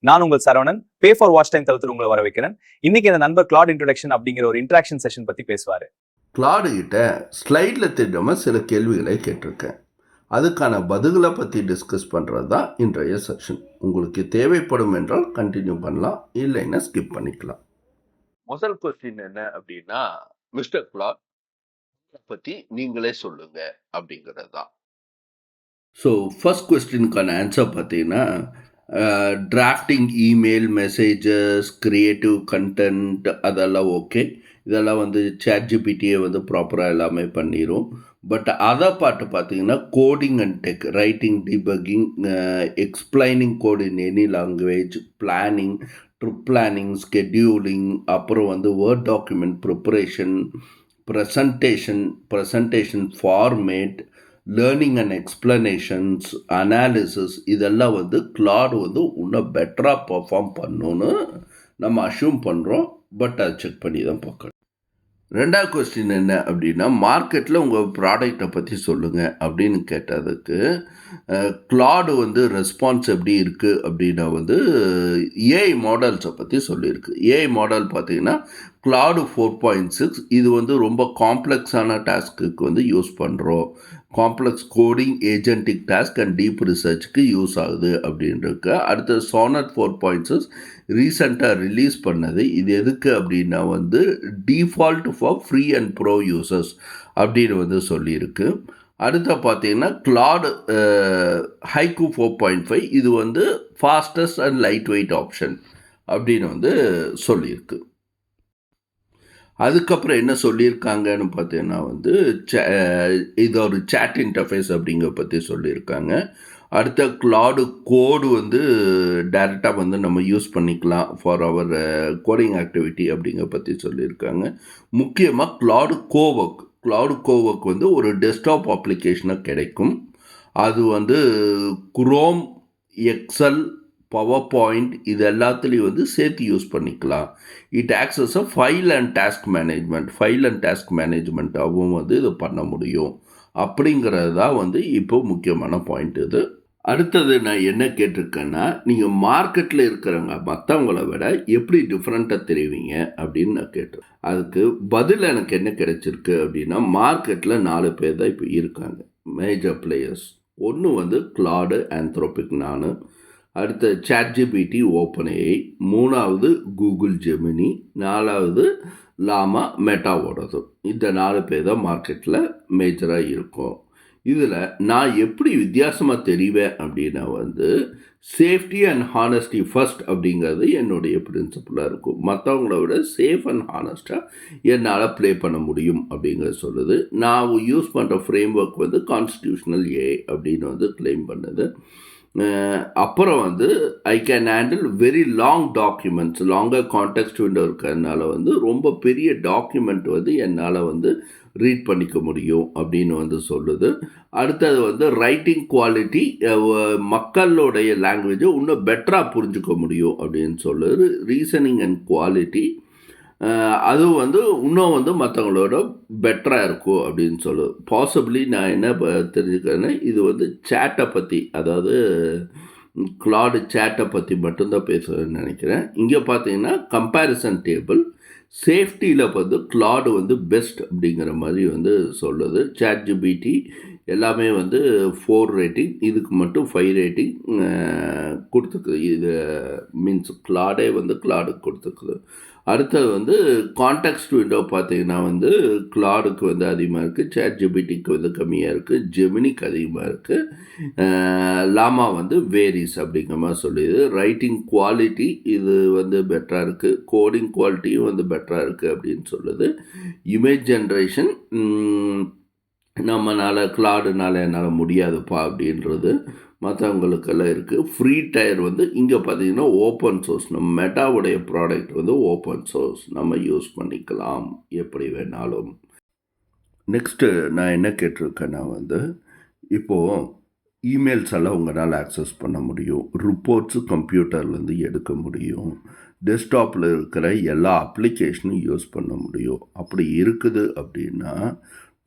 நான் உங்கள் Saravanan. Pay for watch time தளத்தில் உங்களை வர வைக்கிறேன். இன்னைக்கு இந்த நண்பர் கிளாட் இன்ட்ரோடக்ஷன் அப்படிங்கிற ஒரு இன்ட்ராக்ஷன் செஷன் பத்தி பேசுவாரு. கிளாடு கிட்ட ஸ்லைடில் தெரியாம சில கேள்விகளை கேட்டிருக்கேன். அதுக்கான பதில்களை பற்றி டிஸ்கஸ் பண்ணுறது தான் இன்றைய செஷன். உங்களுக்கு தேவைப்படும் என்றால் கண்டினியூ பண்ணலாம், இல்லைன்னா ஸ்கிப் பண்ணிக்கலாம். முதல் கொஸ்டின் என்ன அப்படின்னா, மிஸ்டர் கிளாட் பற்றி நீங்களே சொல்லுங்க அப்படிங்கிறது தான். ஸோ ஃபர்ஸ்ட் கொஸ்டினுக்கான ஆன்சர் பார்த்தீங்கன்னா, drafting email, messages, creative content அதெல்லாம் ஓகே. இதெல்லாம் வந்து ChatGPTயே வந்து ப்ராப்பராக எல்லாமே பண்ணிடும். பட் அதை பார்த்தீங்கன்னா coding and tech, writing, debugging, explaining code in any language, planning, trip planning, scheduling, அப்புறம் வந்து word document preparation, presentation format, learning and explanations, analysis, இதெல்லாம் வந்து கிளாட் வந்து இன்னும் பெட்டராக பர்ஃபார்ம் பண்ணணுன்னு நம்ம அஷ்யூம் பண்ணுறோம். பட் அதை செக் பண்ணி தான் பார்க்கணும். ரெண்டாவது கொஸ்டின் என்ன அப்படின்னா, மார்க்கெட்டில் உங்கள் ப்ராடக்டை பற்றி சொல்லுங்கள் அப்படின்னு கேட்டதுக்கு கிளாடு வந்து ரெஸ்பான்ஸ் எப்படி இருக்குது அப்படின்னா வந்து ஏஐ மாடல்ஸை பற்றி சொல்லியிருக்கு. ஏஐ மாடல் பார்த்தீங்கன்னா கிளாடு 4.6. இது வந்து ரொம்ப காம்ப்ளெக்ஸான டாஸ்க்குக்கு வந்து யூஸ் பண்ணுறோம். Complex coding, agentic task and deep ரிசர்ச்சுக்கு யூஸ் ஆகுது அப்படின்ட்டு. அடுத்து Sonnet 4.6 ரீசெண்டாக ரிலீஸ் பண்ணது. இது எதுக்கு அப்படின்னா வந்து default for free and bro users அப்படின்னு வந்து சொல்லியிருக்கு. அடுத்த பார்த்தீங்கன்னா கிளாடு ஹைக்கூ 4.5. இது வந்து fastest and light weight option அப்படின்னு வந்து சொல்லியிருக்கு. அதுக்கப்புறம் என்ன சொல்லியிருக்காங்கன்னு பார்த்தீங்கன்னா வந்து இது ஒரு சேட் இன்டர்ஃபேஸ் அப்படிங்கிற பற்றி சொல்லியிருக்காங்க. அடுத்த கிளாடு கோடு வந்து டைரெக்டாக வந்து நம்ம யூஸ் பண்ணிக்கலாம் ஃபார் அவர் கோடிங் ஆக்டிவிட்டி அப்படிங்கிற பற்றி சொல்லியிருக்காங்க. முக்கியமாக கிளாடு கோவர்க் வந்து ஒரு டெஸ்க்டாப் அப்ளிகேஷனாக கிடைக்கும். அது வந்து குரோம், எக்ஸல், பவர் பாயிண்ட் இது எல்லாத்துலேயும் வந்து சேர்த்து யூஸ் பண்ணிக்கலாம். It access a file and task மேனேஜ்மெண்ட்டாகவும் வந்து இது பண்ண முடியும் அப்படிங்கிறது தான் வந்து இப்போ முக்கியமான பாயிண்ட் இது. அடுத்தது நான் என்ன கேட்டிருக்கேன்னா, நீங்கள் மார்க்கெட்டில் இருக்கிறவங்க மற்றவங்கள விட எப்படி டிஃப்ரெண்ட்டாக தெரிவிங்க அப்படின்னு நான் கேட்டேன். அதுக்கு பதில் எனக்கு என்ன கிடைச்சிருக்கு அப்படின்னா, மார்க்கெட்டில் 4 பேர் தான் இப்போ இருக்காங்க, மேஜர் பிளேயர்ஸ். ஒன்று வந்து கிளாடு, ஆந்த்ரோபிக், நான். அடுத்த ChatGPT, OpenAI. 3வது கூகுள் ஜெமினி. 4வது லாமா, மெட்டாவோடது. இந்த 4 பேர் தான் மார்க்கெட்டில் மேஜராக இருக்கும். இதில் நான் எப்படி வித்தியாசமாக தெரிவேன் அப்படின்னா வந்து சேஃப்டி அண்ட் ஹானஸ்டி ஃபர்ஸ்ட் அப்படிங்கிறது என்னுடைய பிரின்சிபலாக இருக்கும். மற்றவங்கள விட சேஃப் அண்ட் ஹானஸ்ட்டாக என்னால் ப்ளே பண்ண முடியும் அப்படிங்கிறது சொல்லுது. நான் யூஸ் பண்ணுற ஃப்ரேம் ஒர்க் வந்து கான்ஸ்டியூஷனல் ஏஐ அப்படின்னு வந்து கிளைம் பண்ணுது. அப்புறம் வந்து I can handle very long documents, longer context window இருக்கிறதுனால வந்து ரொம்ப பெரிய டாக்குமெண்ட் வந்து என்னால் வந்து ரீட் பண்ணிக்க முடியும் அப்படின்னு வந்து சொல்லுது. அடுத்தது வந்து ரைட்டிங் குவாலிட்டி, மக்களுடைய லாங்குவேஜை இன்னும் பெட்டராக புரிஞ்சுக்க முடியும் அப்படின்னு சொல்லுது. ரீசனிங் அண்ட் குவாலிட்டி, அதுவும் வந்து இன்னும் வந்து மற்றவங்களோட பெட்டராக இருக்கும் அப்படின்னு சொல்லுது. பாசிபிளி நான் என்ன தெரிஞ்சுக்கிறேன்னா, இது வந்து சேட்டை பற்றி, அதாவது கிளாடு சேட்டை பற்றி மட்டும்தான் பேசுகிறேன்னு நினைக்கிறேன். இங்கே பார்த்தீங்கன்னா கம்பேரிசன் டேபிள், சேஃப்டியில் வந்து கிளாடு வந்து பெஸ்ட் அப்படிங்கிற மாதிரி வந்து சொல்லுது. ChatGPT எல்லாமே வந்து 4 ரேட்டிங், இதுக்கு மட்டும் 5 ரேட்டிங் கொடுத்துருக்குது. இது மீன்ஸ் கிளாடே வந்து கிளாடுக்கு கொடுத்துருக்குது. அடுத்தது வந்து கான்டெக்ஸ்ட் விண்டோ பார்த்தீங்கன்னா வந்து கிளாடுக்கு வந்து அதிகமாக இருக்குது, ChatGPTக்கு வந்து கம்மியாக இருக்குது, ஜெமினிக்கு அதிகமாக இருக்குது, லாமா வந்து வேரிஸ் அப்படிங்கிற மாதிரி சொல்லிடுது. ரைட்டிங் குவாலிட்டி இது வந்து பெட்டராக இருக்குது, கோடிங் குவாலிட்டியும் வந்து பெட்டராக இருக்குது அப்படின்னு சொல்லுது. இமேஜ் ஜென்ரேஷன் கிளாடுனால என்னால் முடியாதுப்பா அப்படின்றது மற்றவங்களுக்கெல்லாம் இருக்குது. ஃப்ரீ டயர் வந்து இங்கே பார்த்தீங்கன்னா ஓப்பன் சோர்ஸ், நம்ம மெட்டாவுடைய ப்ராடக்ட் வந்து ஓப்பன் சோர்ஸ், நம்ம யூஸ் பண்ணிக்கலாம் எப்படி வேணாலும். நெக்ஸ்ட்டு நான் என்ன கேட்டிருக்கேன்னா வந்து, இப்போது இமெயில்ஸ் எல்லாம் உங்களால் ஆக்சஸ் பண்ண முடியும், ரிப்போர்ட்ஸு கம்ப்யூட்டர்லேருந்து எடுக்க முடியும், டெஸ்க்டாப்பில் இருக்கிற எல்லா அப்ளிகேஷனும் யூஸ் பண்ண முடியும். அப்படி இருக்குது அப்படின்னா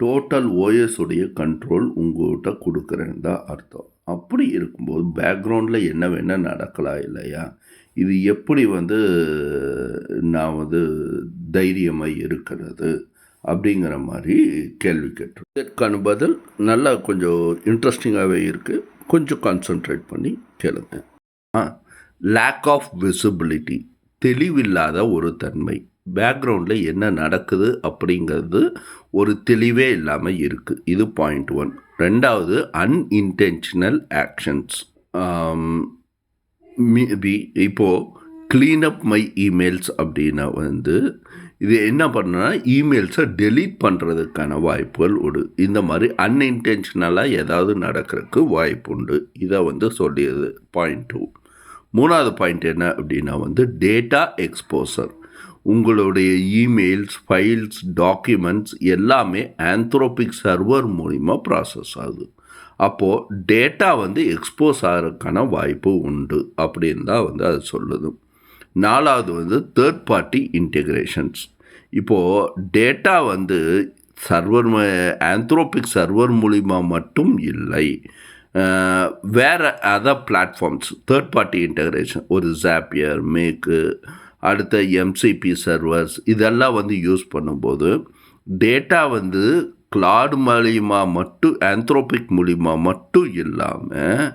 டோட்டல் ஓஎஸ் உடைய கண்ட்ரோல் உங்கள்கிட்ட கொடுக்குறேன்னு தான் அர்த்தம். அப்படி இருக்கும்போது பேக்ரவுண்டில் என்ன வேணால் நடக்கலாம் இல்லையா? இது எப்படி வந்து நான் வந்து தைரியமாக இருக்கிறது அப்படிங்கிற மாதிரி கேள்வி கேட்டு இதற்கான பதில் நல்லா கொஞ்சம் இன்ட்ரெஸ்டிங்காகவே இருக்குது. கொஞ்சம் கான்சன்ட்ரேட் பண்ணி கேளுங்க. லேக் ஆஃப் விசிபிலிட்டி, தெளிவில்லாத ஒரு தன்மை. பேக்ரவுண்டில் என்ன நடக்குது அப்படிங்கிறது ஒரு தெளிவே இல்லாமல் இருக்குது. இது பாயிண்ட் 1. ரெண்டாவது, அன்இன்டென்ஷனல் ஆக்ஷன்ஸ். இப்போது க்ளீன் அப் மை இமெயில்ஸ் அப்படின்னா வந்து இது என்ன பண்ணனா இமெயில்ஸை டெலீட் பண்ணுறதுக்கான வாய்ப்புகள் உண்டு. இந்த மாதிரி அன்இன்டென்ஷனலாக ஏதாவது நடக்கிறதுக்கு வாய்ப்பு உண்டு. இதை வந்து சொல்லியது பாயிண்ட் 2. மூணாவது பாயிண்ட் என்ன அப்படின்னா வந்து டேட்டா எக்ஸ்போசர். உங்களுடைய இமெயில்ஸ், ஃபைல்ஸ், டாக்குமெண்ட்ஸ் எல்லாமே ஆந்த்ரோபிக் சர்வர் மூலிமா ப்ராசஸ் ஆகுது. அப்போது டேட்டா வந்து எக்ஸ்போஸ் ஆகிறதுக்கான வாய்ப்பு உண்டு அப்படின்னு தான் வந்து அது சொல்லுது. நாலாவது வந்து தேர்ட் பார்ட்டி இன்டெகிரேஷன்ஸ். இப்போது டேட்டா வந்து ஆந்த்ரோபிக் சர்வர் மூலிமா மட்டும் இல்லை, வேறு other platforms third party integration, ஒரு ஜாப்பியர், மேக்கு, அடுத்த எம்சிபி சர்வர்ஸ் இதெல்லாம் வந்து யூஸ் பண்ணும்போது டேட்டா வந்து கிளாட் மூலிமா மட்டும், ஆந்த்ரோபிக் மூலிமா மட்டும் இல்லாமல்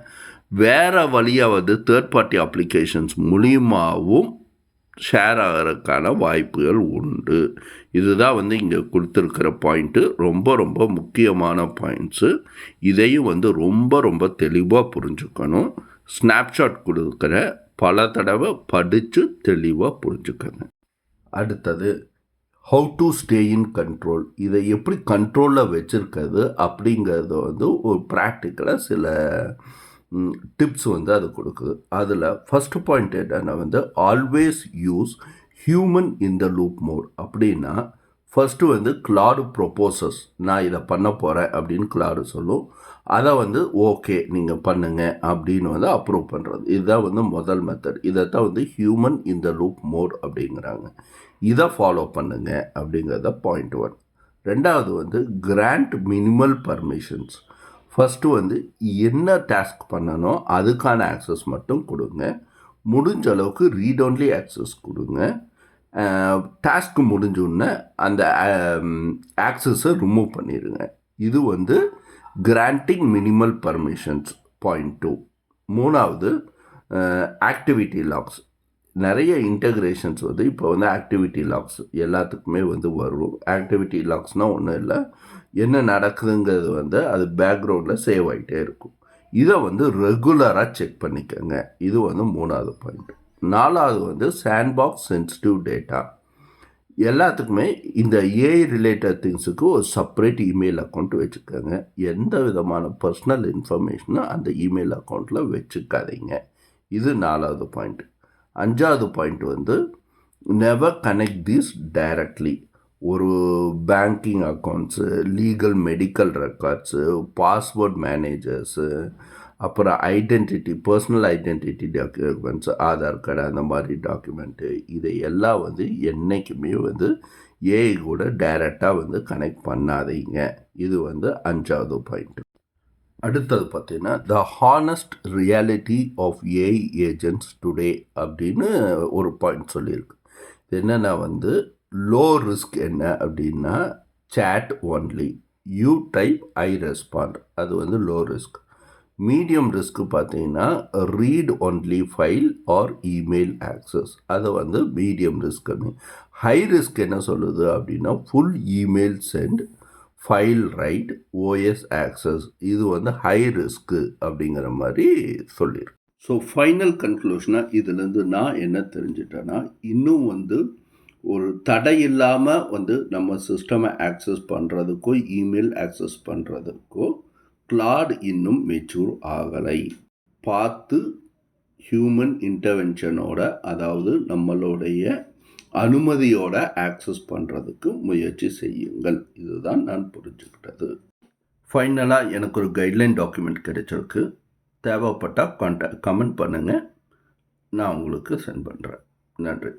வேறு வழியாக வந்து தேர்ட் பார்ட்டி அப்ளிகேஷன்ஸ் மூலியமாகவும் ஷேர் ஆகிறதுக்கான வாய்ப்புகள் உண்டு. இதுதான் வந்து இங்கே கொடுத்துருக்கிற பாயிண்ட்டு. ரொம்ப ரொம்ப முக்கியமான பாயிண்ட்ஸு. இதையும் வந்து ரொம்ப ரொம்ப தெளிவாக புரிஞ்சுக்கணும். ஸ்னாப்ஷாட் கொடுக்குற பல தடவை படித்து தெளிவாக புரிஞ்சுக்கங்க. அடுத்தது, how to stay in control. இதை எப்படி கண்ட்ரோலில் வச்சுருக்கிறது அப்படிங்கிறத வந்து ஒரு ப்ராக்டிக்கலாக சில டிப்ஸ் வந்து அது கொடுக்குது. அதில் ஃபஸ்ட்டு பாயிண்ட் என்னென்னா வந்து always use human in the loop mode. அப்படின்னா ஃபஸ்ட்டு வந்து கிளாடு ப்ரொப்போசஸ், நான் இதை பண்ண போகிறேன் அப்படின்னு கிளாடு சொல்லும். அதை வந்து ஓகே நீங்கள் பண்ணுங்க அப்படின்னு வந்து அப்ரூவ் பண்ணுறது. இதுதான் வந்து முதல் மெத்தட். இதைத்தான் வந்து human in the loop mode அப்படிங்கிறாங்க. இதை ஃபாலோ பண்ணுங்க அப்படிங்கிறத பாயிண்ட் 1. ரெண்டாவது வந்து கிராண்ட் மினிமல் பர்மிஷன்ஸ். ஃபஸ்ட்டு வந்து என்ன டாஸ்க் பண்ணணும் அதுக்கான ஆக்சஸ் மட்டும் கொடுங்க. முடிஞ்ச அளவுக்கு ரீட் ஒன்லி ஆக்சஸ் கொடுங்க. டாஸ்க்கு முடிஞ்சோடனே அந்த ஆக்சஸை ரிமூவ் பண்ணிடுங்க. இது வந்து கிராண்டிங் மினிமல் பர்மிஷன்ஸ் பாயிண்ட் 2. மூணாவது, ஆக்டிவிட்டி லாக்ஸ். நிறைய இன்டகிரேஷன்ஸ் வந்து இப்போ வந்து ஆக்டிவிட்டி லாக்ஸ் எல்லாத்துக்குமே வந்து வரும். ஆக்டிவிட்டி லாக்ஸ்னால் ஒன்றும் இல்லை, என்ன நடக்குதுங்கிறது வந்து அது பேக்ரவுண்டில் சேவ் ஆகிட்டே இருக்கும். இதை வந்து ரெகுலராக செக் பண்ணிக்கோங்க. இது வந்து மூணாவது பாயிண்ட். நாலாவது வந்து சாண்ட்பாக்ஸ் சென்சிட்டிவ் டேட்டா. எல்லாத்துக்குமே இந்த ஏஐ ரிலேட்டட் திங்ஸுக்கு ஒரு செப்பரேட் இமெயில் அக்கௌண்ட் வச்சுக்கோங்க. எந்த விதமான பர்சனல் இன்ஃபர்மேஷனும் அந்த இமெயில் அக்கௌண்ட்டில் வச்சுக்காதீங்க. இது நாலாவது பாயிண்ட். அஞ்சாவது பாயிண்ட் வந்து நெவர் கனெக்ட் திஸ் டைரக்ட்லி. ஒரு banking accounts, legal medical records, password managers, அப்புறம் identity, personal identity documents, Aadhaar card, அந்த மாதிரி டாக்குமெண்ட்டு, இதை எல்லாம் வந்து என்றைக்குமே வந்து ஏஐ கூட டைரெக்டாக வந்து கனெக்ட் பண்ணாதீங்க. இது வந்து அஞ்சாவது பாயிண்ட். அடுத்தது பார்த்தீங்கன்னா the honest reality of AI agents today அப்படின்னு ஒரு பாயிண்ட் சொல்லியிருக்கு. இது என்னென்னா வந்து லோ ரிஸ்க் என்ன அப்படின்னா chat only, you type I respond, அது வந்து லோ ரிஸ்க். மீடியம் ரிஸ்க்கு பார்த்தீங்கன்னா read only file or email access, அதை வந்து மீடியம் ரிஸ்க்குன்னு. ஹை ரிஸ்க் என்ன சொல்லுது அப்படின்னா full email send, file write, OS access, இது வந்து ஹை ரிஸ்க்கு அப்படிங்கிற மாதிரி சொல்லியிருக்கு. ஸோ ஃபைனல் கன்க்ளூஷனாக இதுலேருந்து நான் என்ன தெரிஞ்சிட்டேன்னா, இன்னும் வந்து ஒரு தடை இல்லாமல் வந்து நம்ம சிஸ்டமை ஆக்சஸ் பண்ணுறதுக்கோ இமெயில் ஆக்சஸ் பண்ணுறதுக்கோ கிளாட் இன்னும் மெச்சூர் ஆகலை. பார்த்து ஹியூமன் இன்டர்வென்ஷனோட, அதாவது நம்மளுடைய அனுமதியோட ஆக்சஸ் பண்ணுறதுக்கு முயற்சி செய்யுங்கள். இதுதான் நான் புரிஞ்சுக்கிட்டது. ஃபைனலாக எனக்கு ஒரு கைட்லைன் டாக்குமெண்ட் கிடைச்சிருக்கு. தேவைப்பட்டால் கமெண்ட் பண்ணுங்கள், நான் உங்களுக்கு சென்ட் பண்ணுறேன். நன்றி.